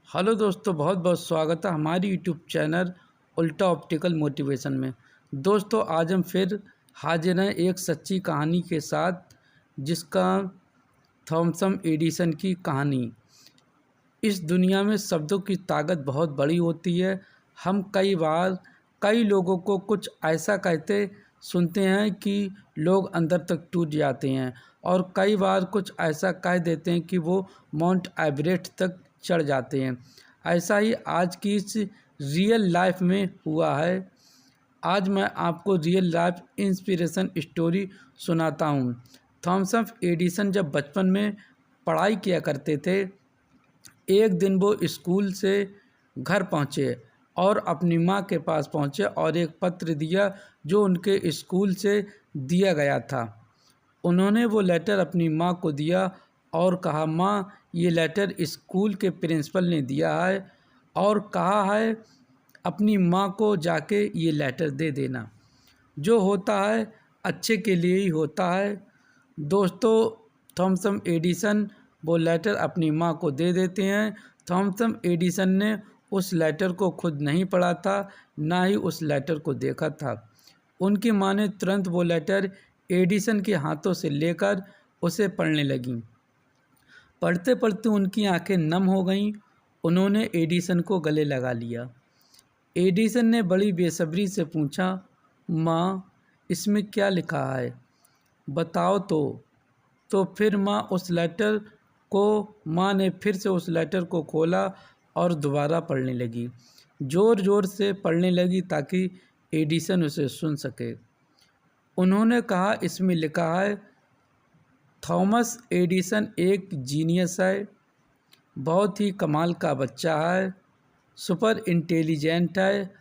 Hello दोस्तों, बहुत बहुत स्वागत है हमारी यूट्यूब चैनल उल्टा ऑप्टिकल मोटिवेशन में। दोस्तों, आज हम फिर हाजिर हैं एक सच्ची कहानी के साथ, जिसका थॉमस एडिसन की कहानी। इस दुनिया में शब्दों की ताकत बहुत बड़ी होती है। हम कई बार कई लोगों को कुछ ऐसा कहते सुनते हैं कि लोग अंदर तक टूट जाते हैं, और कई बार कुछ ऐसा कह देते हैं कि वो माउंट एवरेस्ट तक चढ़ जाते हैं। ऐसा ही आज की इस रियल लाइफ में हुआ है। आज मैं आपको रियल लाइफ इंस्पिरेशन स्टोरी सुनाता हूँ। थॉमस एडिसन जब बचपन में पढ़ाई किया करते थे, एक दिन वो स्कूल से घर पहुँचे और अपनी माँ के पास पहुँचे और एक पत्र दिया जो उनके स्कूल से दिया गया था। उन्होंने वो लेटर अपनी माँ को दिया और कहा, माँ, ये लेटर स्कूल के प्रिंसिपल ने दिया है और कहा है अपनी माँ को जाके ये लेटर दे देना। जो होता है अच्छे के लिए ही होता है। दोस्तों, थॉमस एडिसन वो लेटर अपनी माँ को दे देते हैं। थॉमस एडिसन ने उस लेटर को खुद नहीं पढ़ा था, ना ही उस लेटर को देखा था। उनकी माँ ने तुरंत वो लेटर एडिसन के हाथों से लेकर उसे पढ़ने लगीं। पढ़ते पढ़ते उनकी आंखें नम हो गईं। उन्होंने एडिसन को गले लगा लिया। एडिसन ने बड़ी बेसब्री से पूछा, माँ, इसमें क्या लिखा है, बताओ तो फिर माँ ने फिर से उस लेटर को खोला और दोबारा पढ़ने लगी। ज़ोर ज़ोर से पढ़ने लगी ताकि एडिसन उसे सुन सके। उन्होंने कहा, इसमें लिखा है, थॉमस एडिसन एक जीनियस है, बहुत ही कमाल का बच्चा है, सुपर इंटेलिजेंट है,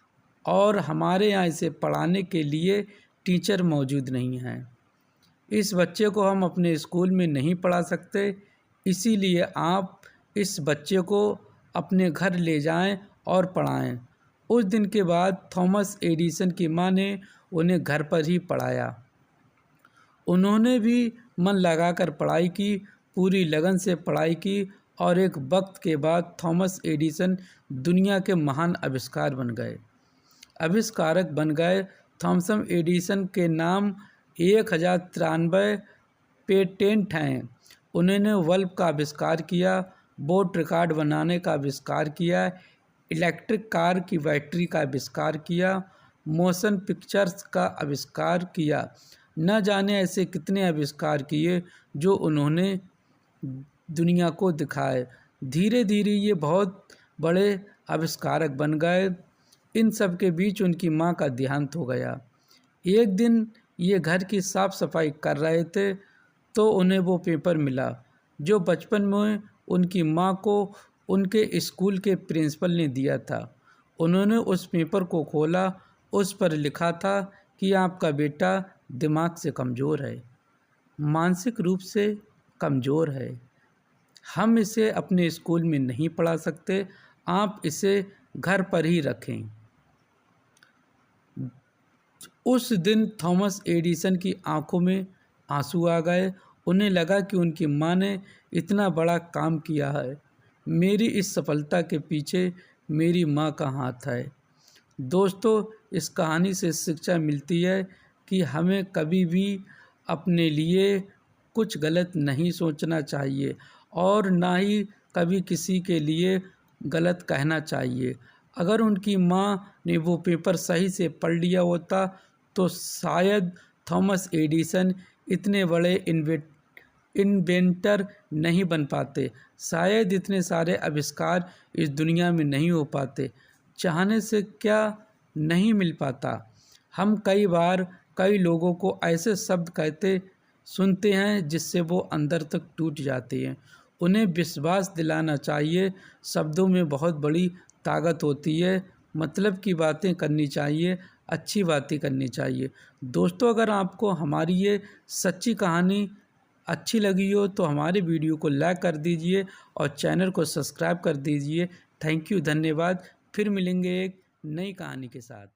और हमारे यहाँ इसे पढ़ाने के लिए टीचर मौजूद नहीं हैं। इस बच्चे को हम अपने स्कूल में नहीं पढ़ा सकते, इसीलिए आप इस बच्चे को अपने घर ले जाएं और पढ़ाएं। उस दिन के बाद थॉमस एडिसन की माँ ने उन्हें घर पर ही पढ़ाया। उन्होंने भी मन लगाकर पढ़ाई की, पूरी लगन से पढ़ाई की, और एक वक्त के बाद थॉमस एडिसन दुनिया के महान आविष्कारक बन गए। थॉमस एडिसन के नाम 1093 पेटेंट हैं। उन्होंने बल्ब का आविष्कार किया, बोट रिकॉर्ड बनाने का आविष्कार किया, इलेक्ट्रिक कार की बैटरी का आविष्कार किया, मोशन पिक्चर्स का आविष्कार किया। न जाने ऐसे कितने आविष्कार किए जो उन्होंने दुनिया को दिखाए। धीरे धीरे ये बहुत बड़े आविष्कारक बन गए। इन सब के बीच उनकी माँ का देहांत हो गया। एक दिन ये घर की साफ़ सफाई कर रहे थे तो उन्हें वो पेपर मिला जो बचपन में उनकी माँ को उनके स्कूल के प्रिंसिपल ने दिया था। उन्होंने उस पेपर को खोला। उस पर लिखा था कि आपका बेटा दिमाग से कमज़ोर है, मानसिक रूप से कमज़ोर है, हम इसे अपने स्कूल में नहीं पढ़ा सकते, आप इसे घर पर ही रखें। उस दिन थॉमस एडिसन की आंखों में आंसू आ गए। उन्हें लगा कि उनकी माँ ने इतना बड़ा काम किया है, मेरी इस सफलता के पीछे मेरी माँ का हाथ है। दोस्तों, इस कहानी से शिक्षा मिलती है कि हमें कभी भी अपने लिए कुछ गलत नहीं सोचना चाहिए, और ना ही कभी किसी के लिए गलत कहना चाहिए। अगर उनकी माँ ने वो पेपर सही से पढ़ लिया होता तो शायद थॉमस एडिसन इतने बड़े इन्वेंटर नहीं बन पाते, शायद इतने सारे आविष्कार इस दुनिया में नहीं हो पाते। चाहने से क्या नहीं मिल पाता। हम कई बार कई लोगों को ऐसे शब्द कहते सुनते हैं जिससे वो अंदर तक टूट जाते हैं। उन्हें विश्वास दिलाना चाहिए, शब्दों में बहुत बड़ी ताकत होती है। मतलब की बातें करनी चाहिए, अच्छी बातें करनी चाहिए। दोस्तों, अगर आपको हमारी ये सच्ची कहानी अच्छी लगी हो तो हमारे वीडियो को लाइक कर दीजिए और चैनल को सब्सक्राइब कर दीजिए। थैंक यू, धन्यवाद। फिर मिलेंगे एक नई कहानी के साथ।